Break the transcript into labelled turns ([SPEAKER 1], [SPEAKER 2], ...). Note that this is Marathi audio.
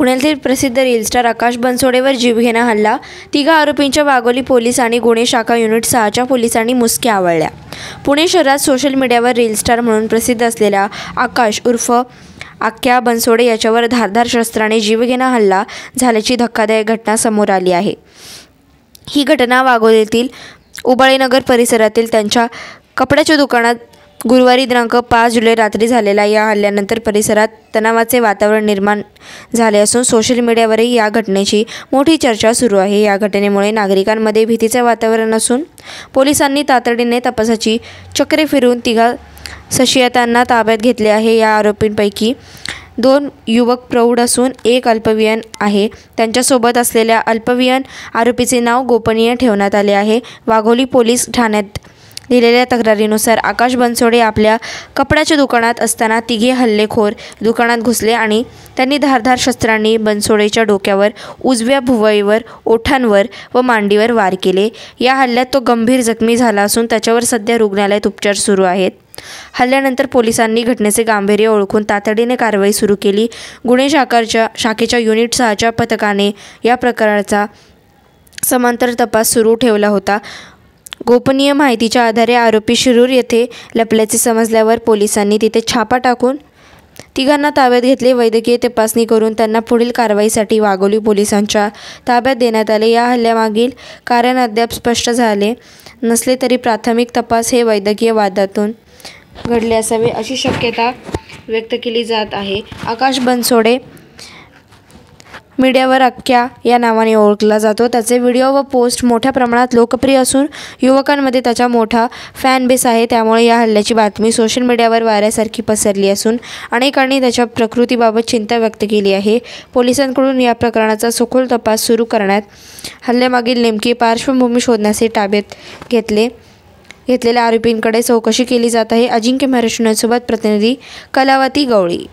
[SPEAKER 1] पुण्यातील प्रसिद्ध रील स्टार आकाश बनसोडेवर जीवघेणा हल्ला। तिघा आरोपींच्या वाघोली पोलीस आणि गुन्हे शाखा युनिट 6च्या पोलिसांनी मुसक्या आवळल्या। पुणे शहरात सोशल मीडियावर रील स्टार म्हणून प्रसिद्ध असलेल्या आकाश उर्फ आक्या बनसोडे याच्यावर धारदार शस्त्राने जीवघेणा हल्ला झाल्याची धक्कादायक घटना समोर आली आहे। ही घटना वाघोलीतील उबाळीनगर परिसरातील त्यांच्या कपड्याच्या दुकानात गुरुवारी दिनांक 5 जुलै रात्री झालेल्या या हल्ल्यानंतर परिसरात तणावाचे वातावरण निर्माण झाले असून सोशल मीडियावरही या घटनेची मोठी चर्चा सुरू आहे। या घटनेमुळे नागरिकांमध्ये भीतीचे वातावरण असून पोलिसांनी तातडीने तपासाची चक्रे फिरवून तिघा संशयितांना ताब्यात घेतले आहे। या आरोपींपैकी 2 युवक प्रौढ असून 1 अल्पवयीन आहे। त्यांच्यासोबत असलेल्या अल्पवयीन आरोपीचे नाव गोपनीय ठेवण्यात आले आहे। वाघोली पोलीस ठाण्यात दिलेल्या तक्रारीनुसार आकाश बनसोडे आपल्या कपड्याच्या दुकानात असताना तिघे हल्लेखोर दुकानात घुसले आणि त्यांनी धारदार शस्त्रांनी बनसोडेच्या डोक्यावर, उजव्या भुवईवर, ओठांवर व मांडीवर वार केले। या हल्ल्यात तो गंभीर जखमी झाला असून त्याच्यावर सध्या रुग्णालयात उपचार सुरू आहेत। हल्ल्यानंतर पोलिसांनी घटनेचे गांभीर्य ओळखून तातडीने कारवाई सुरू केली। गुन्हे शाखेच्या युनिट 6च्या पथकाने या प्रकरणाचा समांतर तपास सुरू ठेवला होता। गोपनीय माहितीच्या आधारे आरोपी शिरूर येथे लपल्याचे समजल्यावर पोलिसांनी तिथे छापा टाकून तिघांना ताब्यात घेतले। वैद्यकीय तपासणी करून त्यांना पुढील कारवाईसाठी वाघोली पोलिसांच्या ताब्यात देण्यात आले। या हल्ल्यामागील कारण अद्याप स्पष्ट झाले नसले तरी प्राथमिक तपास हे वैद्यकीय वादातून घडले असावे अशी शक्यता व्यक्त केली जात आहे। आकाश बनसोडे मीडियावर आक्या या नावाने ओळखला जातो। त्याचे व्हिडिओ व पोस्ट मोठ्या प्रमाणात लोकप्रिय असून युवकांमध्ये त्याचा मोठा फॅन बेस आहे। त्यामुळे या हल्ल्याची बातमी सोशल मीडियावर वाऱ्यासारखी पसरली असून अनेकांनी त्याच्या प्रकृतीबाबत चिंता व्यक्त केली आहे। पोलिसांकडून या प्रकरणाचा सखोल तपास सुरू करण्यात हल्ल्यामागील नेमकी पार्श्वभूमी शोधण्याचे ताब्यात घेतलेल्या आरोपींकडे चौकशी केली जात आहे। अजिंक्य महाराष्ट्र सोबत प्रतिनिधी कलावती गवळी।